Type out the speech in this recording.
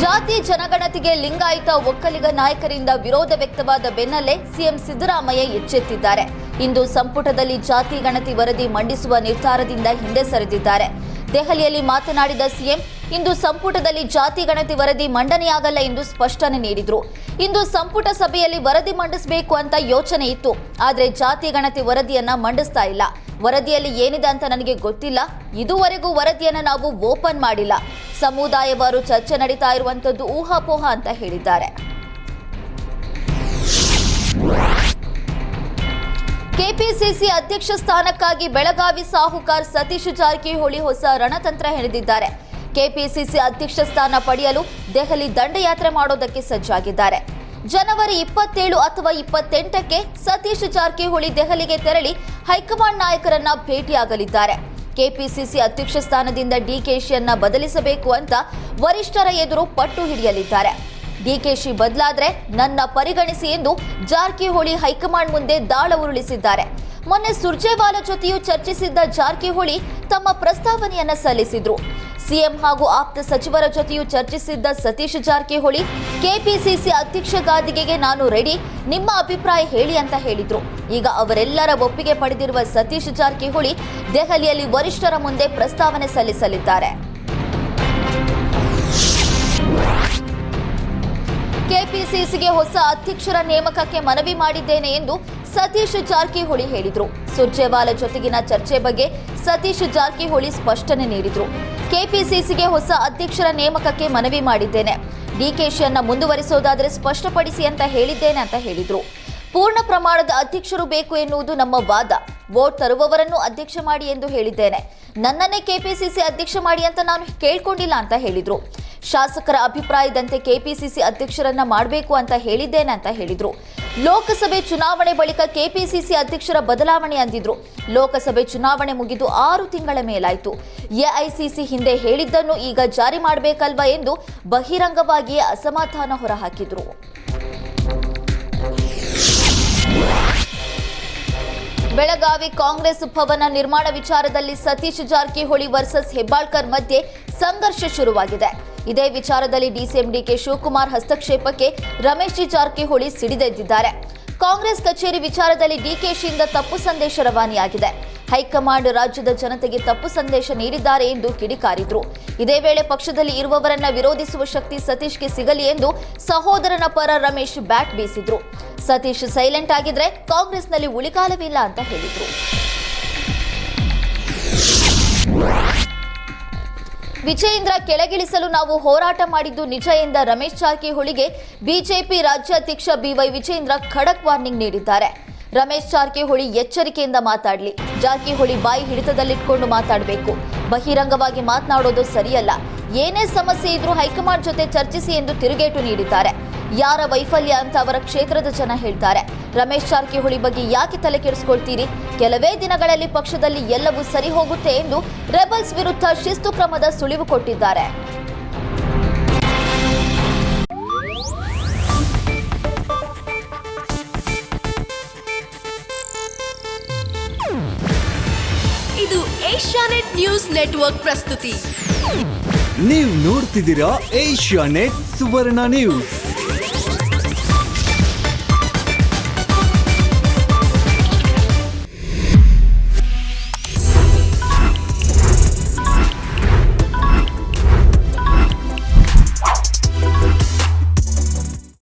ಜಾತಿ ಜನಗಣತಿಗೆ ಲಿಂಗಾಯತ ಒಕ್ಕಲಿಗ ನಾಯಕರಿಂದ ವಿರೋಧ ವ್ಯಕ್ತವಾದ ಬೆನ್ನಲ್ಲೇ ಸಿಎಂ ಸಿದ್ದರಾಮಯ್ಯ ಎಚ್ಚೆತ್ತಿದ್ದಾರೆ. ಇಂದು ಸಂಪುಟದಲ್ಲಿ ಜಾತಿ ಗಣತಿ ವರದಿ ಮಂಡಿಸುವ ನಿರ್ಧಾರದಿಂದ ಹಿಂದೆ ಸರಿದಿದ್ದಾರೆ. ದೆಹಲಿಯಲ್ಲಿ ಮಾತನಾಡಿದ ಸಿಎಂ, ಇಂದು ಸಂಪುಟದಲ್ಲಿ ಜಾತಿ ಗಣತಿ ವರದಿ ಮಂಡನೆಯಾಗಲ್ಲ ಎಂದು ಸ್ಪಷ್ಟನೆ ನೀಡಿದರು. ಇಂದು ಸಂಪುಟ ಸಭೆಯಲ್ಲಿ ವರದಿ ಮಂಡಿಸಬೇಕು ಅಂತ ಯೋಚನೆ ಇತ್ತು, ಆದರೆ ಜಾತಿ ಗಣತಿ ವರದಿಯನ್ನ ಮಂಡಿಸ್ತಾ ಇಲ್ಲ. ವರದಿಯಲ್ಲಿ ಏನಿದೆ ಅಂತ ನನಗೆ ಗೊತ್ತಿಲ್ಲ. ಇದುವರೆಗೂ ವರದಿಯನ್ನ ನಾವು ಓಪನ್ ಮಾಡಿಲ್ಲ. ಸಮುದಾಯವಾರು ಚರ್ಚೆ ನಡೀತಾ ಇರುವಂತದ್ದು ಊಹಾಪೋಹ ಅಂತ ಹೇಳಿದ್ದಾರೆ. ಕೆಪಿಸಿಸಿ ಅಧ್ಯಕ್ಷ ಸ್ಥಾನಕ್ಕಾಗಿ ಬೆಳಗಾವಿ ಸಾಹುಕಾರ್ ಸತೀಶ್ ಜಾರಕಿಹೊಳಿ ಹೊಸ ರಣತಂತ್ರ ಹೆಣೆದಿದ್ದಾರೆ. ಕೆಪಿಸಿಸಿ ಅಧ್ಯಕ್ಷ ಸ್ಥಾನ ಪಡೆಯಲು ದೆಹಲಿ ದಂಡಯಾತ್ರೆ ಮಾಡೋದಕ್ಕೆ ಸಜ್ಜಾಗಿದ್ದಾರೆ. ಜನವರಿ 27 ಅಥವಾ 28ಕ್ಕೆ ಸತೀಶ್ ಜಾರಕಿಹೊಳಿ ದೆಹಲಿಗೆ ತೆರಳಿ ಹೈಕಮಾಂಡ್ ನಾಯಕರನ್ನ ಭೇಟಿಯಾಗಲಿದ್ದಾರೆ. ಕೆಪಿಸಿಸಿ ಅಧ್ಯಕ್ಷ ಸ್ಥಾನದಿಂದ ಡಿಕೆಶಿಯನ್ನ ಬದಲಿಸಬೇಕು ಅಂತ ವರಿಷ್ಠರ ಎದುರು ಪಟ್ಟು ಹಿಡಿಯಲಿದ್ದಾರೆ. ಡಿಕೆಶಿ ಬದಲಾದ್ರೆ ನನ್ನ ಪರಿಗಣಿಸಿ ಎಂದು ಜಾರಕಿಹೊಳಿ ಹೈಕಮಾಂಡ್ ಮುಂದೆ ದಾಳ ಉರುಳಿಸಿದ್ದಾರೆ. ಮೊನ್ನೆ ಸುರ್ಜೇವಾಲಾ ಜೊತೆಯೂ ಚರ್ಚಿಸಿದ್ದ ಜಾರಕಿಹೊಳಿ ತಮ್ಮ ಪ್ರಸ್ತಾವನೆಯನ್ನ ಸಲ್ಲಿಸಿದ್ರು. ಸಿಎಂ ಹಾಗೂ ಆಪ್ತ ಸಚಿವರ ಜೊತೆಯೂ ಚರ್ಚಿಸಿದ್ದ ಸತೀಶ್ ಜಾರಕಿಹೊಳಿ ಕೆಪಿಸಿಸಿ ಅಧ್ಯಕ್ಷ ಗಾದಿಗೆ ನಾನು ರೆಡಿ, ನಿಮ್ಮ ಅಭಿಪ್ರಾಯ ಹೇಳಿ ಅಂತ ಹೇಳಿದ್ರು. ಈಗ ಅವರೆಲ್ಲರ ಒಪ್ಪಿಗೆ ಪಡೆದಿರುವ ಸತೀಶ್ ಜಾರಕಿಹೊಳಿ ದೆಹಲಿಯಲ್ಲಿ ವರಿಷ್ಠರ ಮುಂದೆ ಪ್ರಸ್ತಾವನೆ ಸಲ್ಲಿಸಲಿದ್ದಾರೆ. ಕೆಪಿಸಿಸಿಗೆ ಹೊಸ ಅಧ್ಯಕ್ಷರ ನೇಮಕಕ್ಕೆ ಮನವಿ ಮಾಡಿದ್ದೇನೆ ಎಂದು ಸತೀಶ್ ಜಾರಕಿಹೊಳಿ ಹೇಳಿದರು. ಸುರ್ಜೇವಾಲಾ ಜೊತೆಗಿನ ಚರ್ಚೆ ಬಗ್ಗೆ ಸತೀಶ್ ಜಾರಕಿಹೊಳಿ ಸ್ಪಷ್ಟನೆ ನೀಡಿದರು. ಕೆಪಿಸಿಸಿಗೆ ಹೊಸ ಅಧ್ಯಕ್ಷರ ನೇಮಕಕ್ಕೆ ಮನವಿ ಮಾಡಿದ್ದೇನೆ. ಡಿಕೆಶಿಯನ್ನ ಮುಂದುವರಿಸೋದಾದರೆ ಸ್ಪಷ್ಟಪಡಿಸಿ ಅಂತ ಹೇಳಿದ್ದೇನೆ ಅಂತ ಹೇಳಿದರು. ಪೂರ್ಣ ಪ್ರಮಾಣದ ಅಧ್ಯಕ್ಷರು ಬೇಕು ಎನ್ನುವುದು ನಮ್ಮ ವಾದ. ವೋಟ್ ತರುವವರನ್ನು ಅಧ್ಯಕ್ಷ ಮಾಡಿ ಎಂದು ಹೇಳಿದ್ದೇನೆ. ನನ್ನನ್ನೇ ಕೆಪಿಸಿಸಿ ಅಧ್ಯಕ್ಷ ಮಾಡಿ ಅಂತ ನಾನು ಕೇಳ್ಕೊಂಡಿಲ್ಲ ಅಂತ ಹೇಳಿದ್ರು. ಶಾಸಕರ ಅಭಿಪ್ರಾಯದಂತೆ ಕೆಪಿಸಿಸಿ ಅಧ್ಯಕ್ಷರನ್ನ ಮಾಡಬೇಕು ಅಂತ ಹೇಳಿದ್ದೇನೆ ಅಂತ ಹೇಳಿದ್ರು. ಲೋಕಸಭೆ ಚುನಾವಣೆ ಬಳಿಕ ಕೆಪಿಸಿಸಿ ಅಧ್ಯಕ್ಷರ ಬದಲಾವಣೆ ಅಂದಿದ್ರು. ಲೋಕಸಭೆ ಚುನಾವಣೆ ಮುಗಿದು 6 ತಿಂಗಳ ಮೇಲಾಯಿತು. ಎಐಸಿಸಿ ಹಿಂದೆ ಹೇಳಿದ್ದನ್ನು ಈಗ ಜಾರಿ ಮಾಡಬೇಕಲ್ವಾ ಎಂದು ಬಹಿರಂಗವಾಗಿಯೇ ಅಸಮಾಧಾನ ಹೊರಹಾಕಿದ್ರು. ಬೆಳಗಾವಿ ಕಾಂಗ್ರೆಸ್ ಭವನ ನಿರ್ಮಾಣ ವಿಚಾರದಲ್ಲಿ ಸತೀಶ್ ಜಾರಕಿಹೊಳಿ ವರ್ಸಸ್ ಹೆಬ್ಬಾಳ್ಕರ್ ಮಧ್ಯೆ ಸಂಘರ್ಷ ಶುರುವಾಗಿದೆ. ಇದೇ ವಿಚಾರದಲ್ಲಿ ಡಿಸಿಎಂ ಡಿಕೆ ಶಿವಕುಮಾರ್ ಹಸ್ತಕ್ಷೇಪಕ್ಕೆ ರಮೇಶ್ ಜಾರಕಿಹೊಳಿ ಸಿಡಿದೆದ್ದಿದ್ದಾರೆ. ಕಾಂಗ್ರೆಸ್ ಕಚೇರಿ ವಿಚಾರದಲ್ಲಿ ಡಿಕೆಶಿಯಿಂದ ತಪ್ಪು ಸಂದೇಶ ರವಾನೆಯಾಗಿದೆ. ಹೈಕಮಾಂಡ್ ರಾಜ್ಯದ ಜನತೆಗೆ ತಪ್ಪು ಸಂದೇಶ ನೀಡಿದ್ದಾರೆ ಎಂದು ಕಿಡಿಕಾರಿದ್ರು. ಇದೇ ವೇಳೆ ಪಕ್ಷದಲ್ಲಿ ಇರುವವರನ್ನ ವಿರೋಧಿಸುವ ಶಕ್ತಿ ಸತೀಶ್ಗೆ ಸಿಗಲಿ ಎಂದು ಸಹೋದರನ ಪರ ರಮೇಶ್ ಬ್ಯಾಟ್ ಬೀಸಿದ್ರು. ಸತೀಶ್ ಸೈಲೆಂಟ್ ಆಗಿದ್ರೆ ಕಾಂಗ್ರೆಸ್ನಲ್ಲಿ ಉಳಿಗಾಲವಿಲ್ಲ ಅಂತ ಹೇಳಿದ್ರು. ವಿಜಯೇಂದ್ರ ಕೆಳಗಿಳಿಸಲು ನಾವು ಹೋರಾಟ ಮಾಡಿದ್ದು ನಿಜ ಎಂದ ರಮೇಶ್ ಜಾರಕಿಹೊಳಿಗೆ ಬಿಜೆಪಿ ರಾಜ್ಯಾಧ್ಯಕ್ಷ ಬಿವೈ ವಿಜಯೇಂದ್ರ ಖಡಕ್ ವಾರ್ನಿಂಗ್ ನೀಡಿದ್ದಾರೆ. ರಮೇಶ್ ಜಾರಕಿಹೊಳಿ ಎಚ್ಚರಿಕೆಯಿಂದ ಮಾತಾಡಲಿ. ಜಾರಕಿಹೊಳಿ ಬಾಯಿ ಹಿಡಿತದಲ್ಲಿಟ್ಕೊಂಡು ಮಾತಾಡಬೇಕು. ಬಹಿರಂಗವಾಗಿ ಮಾತನಾಡೋದು ಸರಿಯಲ್ಲ. ಏನೇ ಸಮಸ್ಯೆ ಇದ್ರೂ ಹೈಕಮಾಂಡ್ ಜೊತೆ ಚರ್ಚಿಸಿ ಎಂದು ತಿರುಗೇಟು ನೀಡಿದ್ದಾರೆ. ಯಾರ ವೈಫಲ್ಯ ಅಂತ ಅವರ ಕ್ಷೇತ್ರದ ಜನ ಹೇಳ್ತಾರೆ. ರಮೇಶ್ ಜಾರಕಿಹೊಳಿ ಬಗ್ಗೆ ಯಾಕೆ ತಲೆ ಕೆಡಿಸ್ಕೊಳ್ತೀರಿ? ಕೆಲವೇ ದಿನಗಳಲ್ಲಿ ಪಕ್ಷದಲ್ಲಿ ಎಲ್ಲವೂ ಸರಿ ಹೋಗುತ್ತೆ ಎಂದು ರೆಬಲ್ಸ್ ವಿರುದ್ಧ ಶಿಸ್ತು ಕ್ರಮದ ಸುಳಿವು ಕೊಟ್ಟಿದ್ದಾರೆ. ಇದು ಏಷ್ಯಾನೆಟ್ ನ್ಯೂಸ್ ನೆಟ್ವರ್ಕ್ ಪ್ರಸ್ತುತಿ. ನೀವು ನೋಡ್ತಿದ್ದೀರಾ ಏಷ್ಯಾನೆಟ್ ಸುವರ್ಣ ನ್ಯೂಸ್.